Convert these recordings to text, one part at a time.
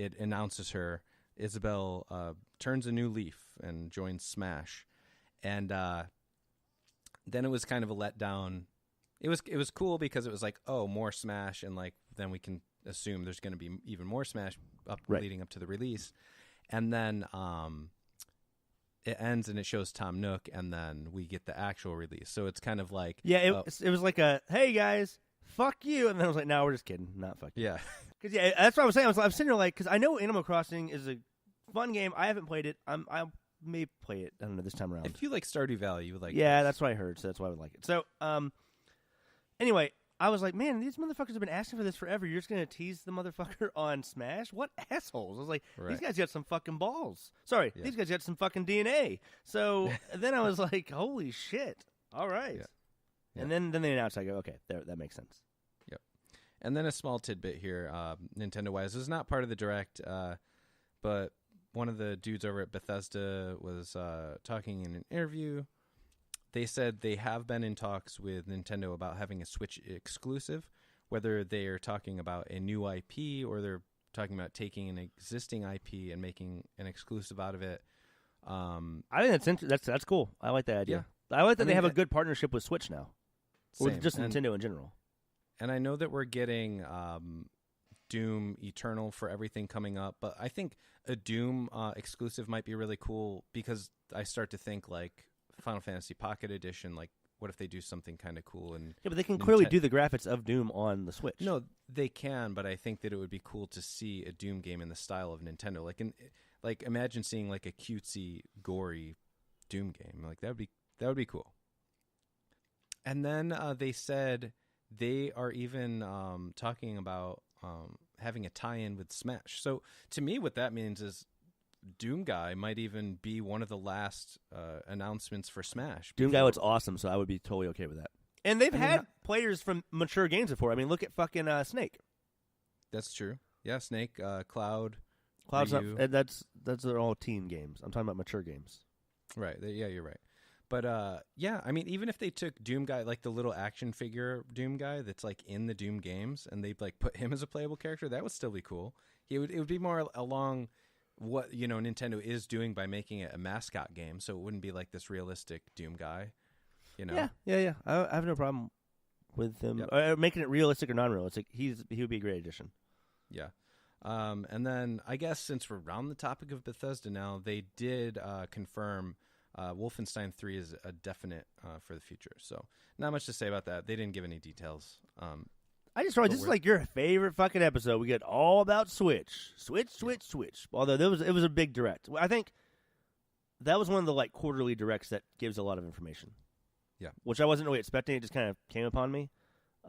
it announces her. Isabelle turns a new leaf and joins Smash, and then it was kind of a letdown. It was cool because it was like, oh, more Smash, and like then we can assume there's going to be even more Smash leading up to the release, and then it ends and it shows Tom Nook, and then we get the actual release. So it's kind of like it was like a hey guys, fuck you, and then I was like, no, we're just kidding, not fuck you. Yeah, because that's what I was saying. I was sitting there like, because I know Animal Crossing is a fun game. I haven't played it. I may play it. I don't know this time around. If you like Stardew Valley, you would like. Yeah, this. that's what I heard. So that's why I would like it. So anyway, I was like, man, these motherfuckers have been asking for this forever. You're just gonna tease the motherfucker on Smash? What assholes? I was like, these guys got some fucking balls. Sorry, these guys got some fucking DNA. So then I was like, holy shit! All right. Yeah. Yeah. And then they announced. I go, okay, that makes sense. Yep. And then a small tidbit here, Nintendo-wise, this is not part of the Direct, but one of the dudes over at Bethesda was talking in an interview. They said they have been in talks with Nintendo about having a Switch exclusive, whether they are talking about a new IP or they're talking about taking an existing IP and making an exclusive out of it. I think that's cool. I like that idea. Yeah. I like that they have a good partnership with Switch now, or just Nintendo in general. And I know that we're getting Doom Eternal for everything coming up, but I think a Doom exclusive might be really cool because I start to think like Final Fantasy Pocket Edition, like what if they do something kind of cool? And yeah, but they can clearly do the graphics of Doom on the Switch. No, they can, but I think that it would be cool to see a Doom game in the style of Nintendo. Like imagine seeing like a cutesy, gory Doom game. Like that would be cool. And then they said they are even talking about having a tie-in with Smash. So to me, what that means is Doom Guy might even be one of the last announcements for Smash. Doom Guy looks awesome, so I would be totally okay with that. And they've had players from mature games before. I mean, look at fucking Snake. That's true. Yeah, Snake, Cloud. Cloud's not, that's they're all teen games. I'm talking about mature games. Right. Yeah, you're right. But yeah, I mean, even if they took Doom Guy, like the little action figure Doom Guy that's like in the Doom games, and they like put him as a playable character, that would still be cool. It would be more along what Nintendo is doing by making it a mascot game, so it wouldn't be like this realistic Doom Guy. Yeah. I have no problem with him making it realistic or non-realistic. He would be a great addition. Yeah. And then I guess since we're on the topic of Bethesda now, they did confirm Wolfenstein 3 is a definite for the future. So not much to say about that. They didn't give any details. I just realized this is like your favorite fucking episode. We get all about Switch. Switch. Although it was a big direct. I think that was one of the like quarterly directs that gives a lot of information. Yeah. Which I wasn't really expecting. It just kind of came upon me.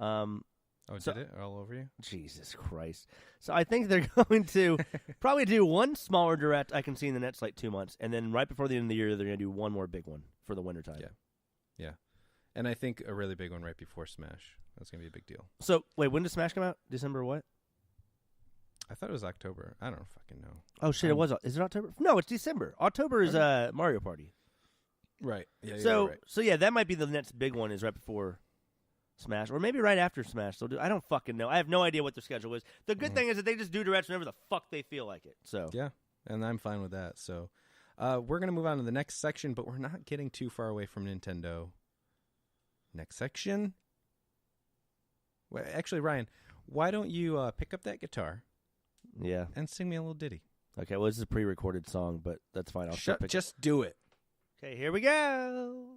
Did it all over you? Jesus Christ. So I think they're going to probably do one smaller direct I can see in the next like 2 months. And then right before the end of the year, they're going to do one more big one for the wintertime. Yeah. And I think a really big one right before Smash. That's going to be a big deal. So, wait, when does Smash come out? December what? I thought it was October. I don't fucking know. Oh, shit, it was. Is it October? No, it's December. October is Mario Party. Right. Yeah, so yeah, that might be the next big one is right before Smash. Or maybe right after Smash. I don't fucking know. I have no idea what their schedule is. The good thing is that they just do directs whenever the fuck they feel like it. So yeah, and I'm fine with that. So we're going to move on to the next section, but we're not getting too far away from Nintendo. Next section. Well, actually, Ryan, why don't you pick up that guitar? Yeah. And sing me a little ditty. Okay, well, this is a pre-recorded song, but that's fine. Just do it. Okay, here we go.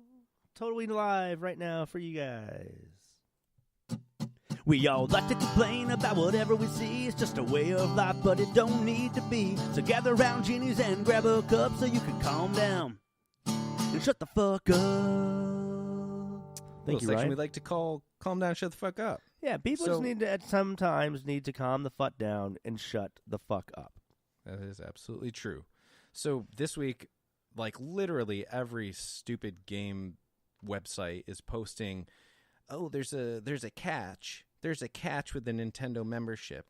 Totally live right now for you guys. We all like to complain about whatever we see. It's just a way of life, but it don't need to be. So gather around genies and grab a cup so you can calm down and shut the fuck up. Thank you, section Ryan. we like to call "Calm Down, Shut the Fuck Up." Yeah, people just need to at sometimes need to calm the fuck down and shut the fuck up. That is absolutely true. So this week, like literally every stupid game website is posting, "Oh, there's a catch. There's a catch with the Nintendo membership,"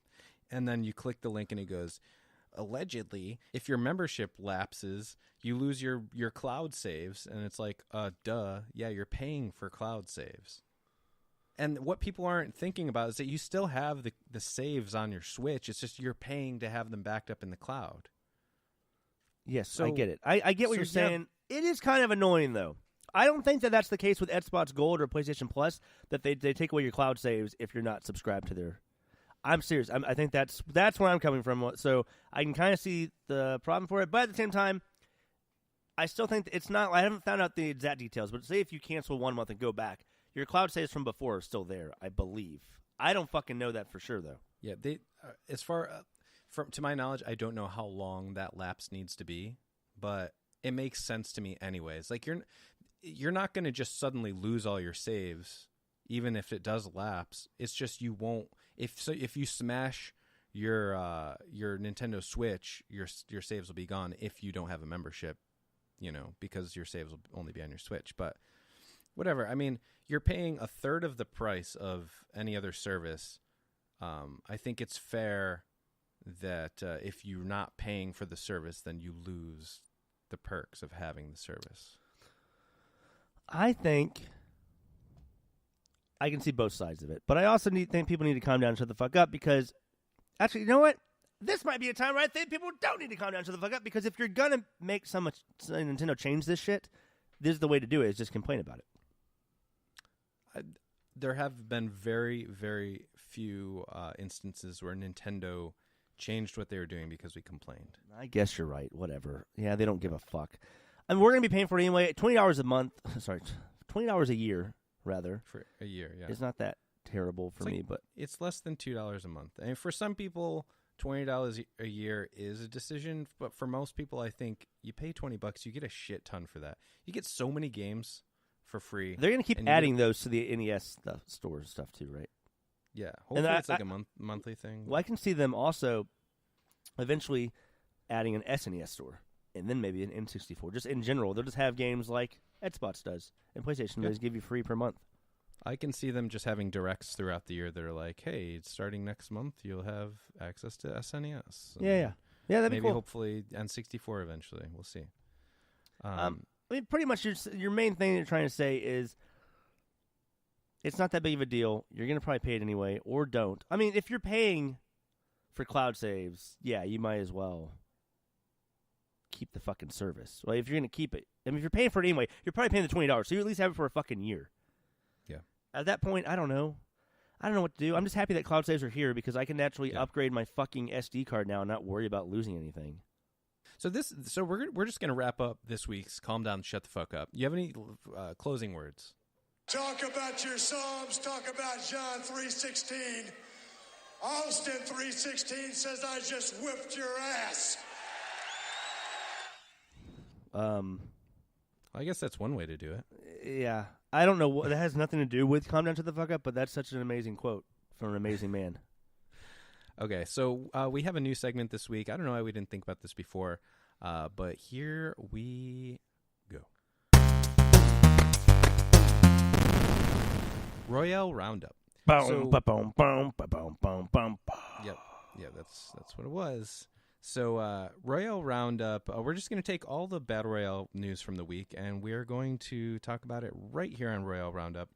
and then you click the link and it goes, allegedly, if your membership lapses, you lose your cloud saves. And it's like, duh. Yeah, you're paying for cloud saves. And what people aren't thinking about is that you still have the saves on your Switch. It's just you're paying to have them backed up in the cloud. Yes, So, I get it. I get what you're saying. It is kind of annoying, though. I don't think that that's the case with Xbox Gold or PlayStation Plus, that they take away your cloud saves if you're not subscribed to their... I'm serious. I think that's where I'm coming from. So I can kind of see the problem for it. But at the same time, I still think it's not... I haven't found out the exact details, but say if you cancel 1 month and go back, your cloud saves from before are still there, I believe. I don't fucking know that for sure, though. Yeah, they as far to my knowledge, I don't know how long that lapse needs to be, but it makes sense to me anyways. Like you're not going to just suddenly lose all your saves, even if it does lapse. It's just you won't. If you smash your Nintendo Switch, your saves will be gone if you don't have a membership, because your saves will only be on your Switch. But whatever. I mean, you're paying a third of the price of any other service. I think it's fair that if you're not paying for the service, then you lose the perks of having the service. I think I can see both sides of it, but I also think people need to calm down and shut the fuck up, because actually, you know what? This might be a time where I think people don't need to calm down and shut the fuck up, because if you're going to make Nintendo change this shit, this is the way to do it, is just complain about it. There have been very, very few instances where Nintendo changed what they were doing because we complained. I guess you're right. Whatever. Yeah, they don't give a fuck. I mean, we're going to be paying for it anyway. $20 a month. Sorry, $20 a year, rather. For a year, yeah. It's not that terrible for me, but... It's less than $2 a month. And for some people, $20 a year is a decision, but for most people, I think you pay $20, you get a shit ton for that. You get so many games for free. They're going to keep adding those to the NES store and stuff too, right? Yeah. Hopefully it's like a monthly thing. Well, I can see them also eventually adding an SNES store, and then maybe an N64. Just in general, they'll just have games like Xbox does and PlayStation does, give you free per month. I can see them just having directs throughout the year that are like, hey, starting next month, you'll have access to SNES. Yeah, that'd be cool. Maybe hopefully N64 eventually. We'll see. I mean, pretty much your main thing you're trying to say is it's not that big of a deal. You're going to probably pay it anyway, or don't. I mean, if you're paying for cloud saves, yeah, you might as well keep the fucking service. Well, if you're going to keep it, I mean, if you're paying for it anyway, you're probably paying the $20, so you at least have it for a fucking year. Yeah. At that point, I don't know. I don't know what to do. I'm just happy that cloud saves are here because I can naturally upgrade my fucking SD card now and not worry about losing anything. So we're just going to wrap up this week's Calm Down, Shut the Fuck Up. You have any closing words? Talk about your Psalms. Talk about John 3:16. Austin 3:16 says, I just whipped your ass. I guess that's one way to do it. Yeah. I don't know. That has nothing to do with Calm Down, Shut the Fuck Up, but that's such an amazing quote from an amazing man. Okay, so we have a new segment this week. I don't know why we didn't think about this before, but here we go. Royale Roundup. Boom, boom, boom, boom, boom, boom. Yep, that's what it was. So Royale Roundup, we're just going to take all the Battle Royale news from the week, and we're going to talk about it right here on Royale Roundup.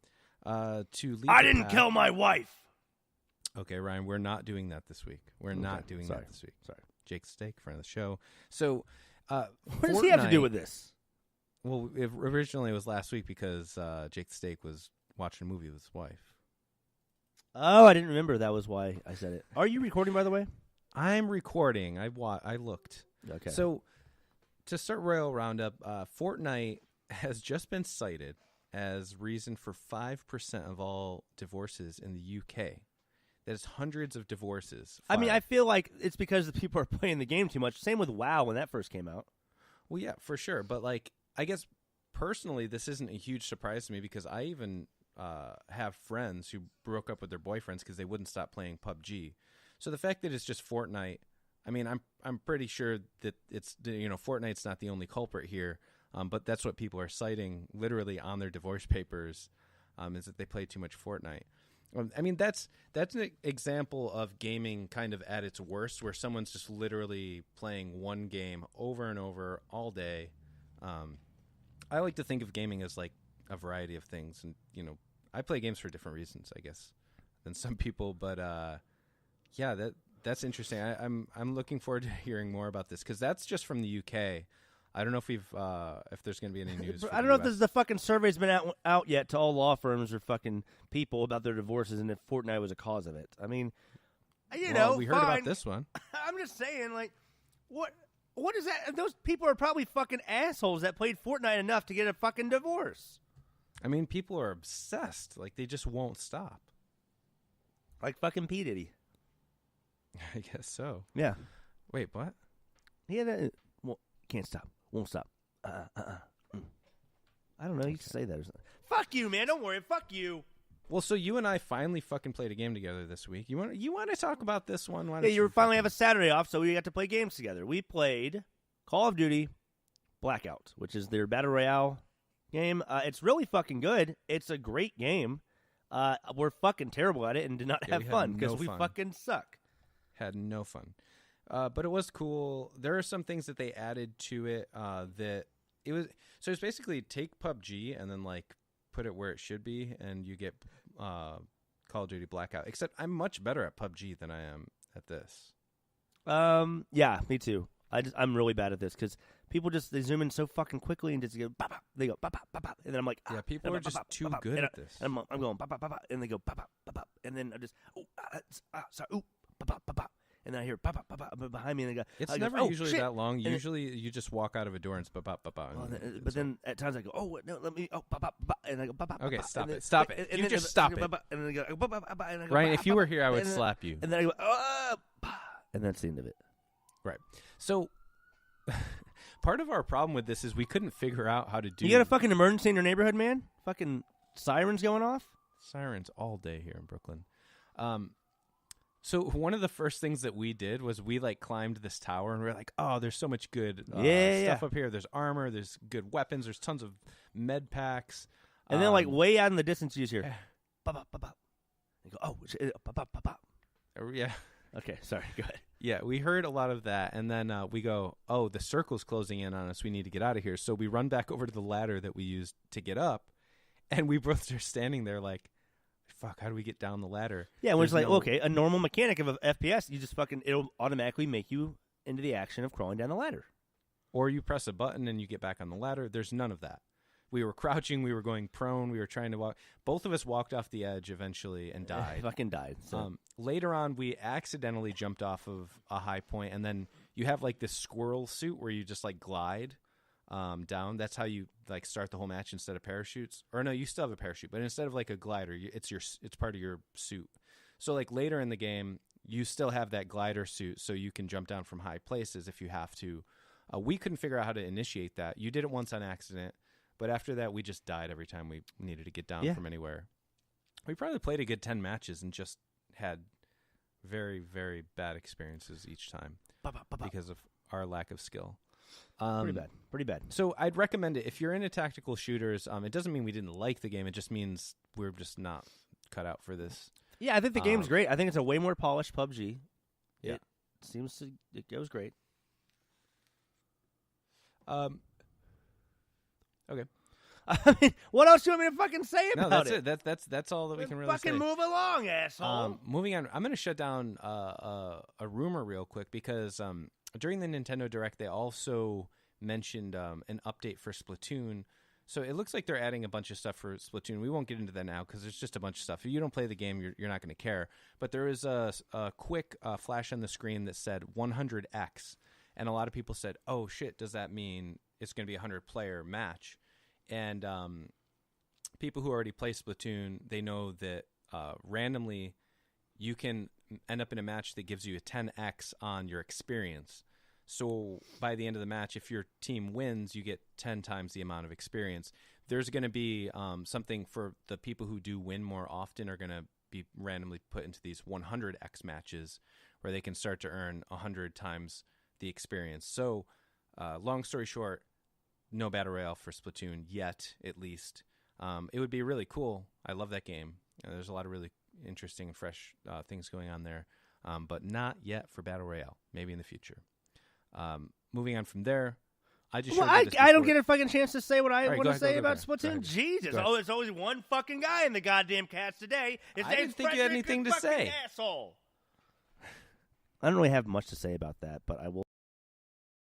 I didn't kill my wife. Okay, Ryan, we're not doing that this week. We're not doing that this week. Sorry. Jake Steak, friend of the show. So, what does he have to do with this? Well, originally it was last week because Jake Steak was watching a movie with his wife. Oh, I didn't remember that was why I said it. Are you recording, by the way? I'm recording. I looked. Okay. So, to start Royal Roundup, Fortnite has just been cited as reason for 5% of all divorces in the UK. That is hundreds of divorces. I mean, I feel like it's because the people are playing the game too much. Same with WoW when that first came out. Well, yeah, for sure. But, I guess personally, this isn't a huge surprise to me because I even have friends who broke up with their boyfriends because they wouldn't stop playing PUBG. So the fact that it's just Fortnite, I mean, I'm pretty sure that it's, Fortnite's not the only culprit here, but that's what people are citing literally on their divorce papers, is that they play too much Fortnite. I mean, that's an example of gaming kind of at its worst, where someone's just literally playing one game over and over all day. I like to think of gaming as like a variety of things, and I play games for different reasons, I guess, than some people. But yeah, that's interesting. I'm looking forward to hearing more about this because that's just from the UK. I don't know if there's going to be any news. I don't know if the fucking survey's been out yet to all law firms or fucking people about their divorces and if Fortnite was a cause of it. I mean, we heard about this one. I'm just saying, like, what is that? Those people are probably fucking assholes that played Fortnite enough to get a fucking divorce. I mean, people are obsessed. Like, they just won't stop. Like fucking P. Diddy. I guess so. Yeah. Wait, what? He had can't stop. Won't stop. I don't know. You can say that or something. Fuck you, man. Don't worry. Fuck you. Well, so you and I finally fucking played a game together this week. You want to talk about this one? Yeah, you finally have a Saturday off, so we got to play games together. We played Call of Duty Blackout, which is their Battle Royale game. It's really fucking good. It's a great game. We're fucking terrible at it and did not have fun because we fucking suck. Had no fun. But it was cool. There are some things that they added to it that it was. So it's basically take PUBG and then like put it where it should be, and you get Call of Duty Blackout. Except I'm much better at PUBG than I am at this. Yeah, me too. I'm really bad at this because people they zoom in so fucking quickly and just go bop, bop, they go bop, bop, bop, bop, and then I'm like, yeah, people are just too good at this. And I'm going bop, bop, bop, bop, and they go bop, bop, bop, bop, and then I just sorry, bop, bop, bop, bop. And then I hear bop, bop, bop, bop behind me, and they go. It's never usually that long. Usually, you just walk out of a door and it's bop, bop, bop, bop. But then at times I go, no, let me, bop, bop, bop, and I go bop, bop. Okay, bop, stop it, stop it. You just stop it. And then I go bop, bop, bop, and I go. Ryan, if you were here, I would slap you. And then I go, and that's the end of it. Right. So, part of our problem with this is we couldn't figure out how to do. You got a fucking emergency in your neighborhood, man? Fucking sirens going off? Sirens all day here in Brooklyn. So one of the first things that we did was we like climbed this tower and we were like, oh, there's so much good stuff up here. There's armor, there's good weapons, there's tons of med packs. And then like way out in the distance you just hear, bop, bop, bop, bop. You go, bop, bop, bop, bop. Yeah. Okay, sorry, go ahead. Yeah, we heard a lot of that. And then we go, oh, the circle's closing in on us. We need to get out of here. So we run back over to the ladder that we used to get up. And we both are standing there like, fuck, how do we get down the ladder? Yeah, when it's like, okay, a normal mechanic of a FPS, you just it'll automatically make you into the action of crawling down the ladder. Or you press a button and you get back on the ladder. There's none of that. We were crouching, we were going prone, we were trying to walk. Both of us walked off the edge eventually and died. Fucking died. So. Later on, we accidentally jumped off of a high point, and then you have like this squirrel suit where you just like glide down. That's how you like start the whole match instead of parachutes. Or no, you still have a parachute, but instead of like a glider, it's part of your suit. So like later in the game, you still have that glider suit, so you can jump down from high places if you have to. We couldn't figure out how to initiate that. You did it once on accident, but after that, we just died every time we needed to get down from anywhere. We probably played a good 10 matches and just had very, very bad experiences each time because of our lack of skill. Pretty bad. So I'd recommend it. If you're into tactical shooters, it doesn't mean we didn't like the game. It just means we're just not cut out for this. Yeah, I think the game's great. I think it's a way more polished PUBG. Yeah. It goes great. Okay. I mean, what else do you want me to fucking say about it? That's all that we can really say. Fucking move along, asshole. Moving on, I'm going to shut down a rumor real quick because during the Nintendo Direct, they also mentioned an update for Splatoon. So it looks like they're adding a bunch of stuff for Splatoon. We won't get into that now because there's just a bunch of stuff. If you don't play the game, you're not going to care. But there is a quick flash on the screen that said 100x. And a lot of people said, oh, shit, does that mean it's going to be a 100-player match? And people who already play Splatoon, they know that randomly you can end up in a match that gives you a 10x on your experience. So by the end of the match, if your team wins, you get 10 times the amount of experience. There's going to be something for the people who do win more often are going to be randomly put into these 100x matches where they can start to earn 100 times the experience. So long story short, no Battle Royale for Splatoon yet, at least. It would be really cool. I love that game. There's a lot of really interesting and fresh things going on there, but not yet for Battle Royale. Maybe in the future. Moving on from there, I just Well, showed you this I don't before. get a fucking chance to say what I All right, want go to ahead, say go about ahead. Go Splatoon. ahead. Jesus, Go ahead. it's always one fucking guy in the goddamn cast today. His I name's didn't think you had Frederick, anything to fucking say. Asshole. I don't really have much to say about that, but I will.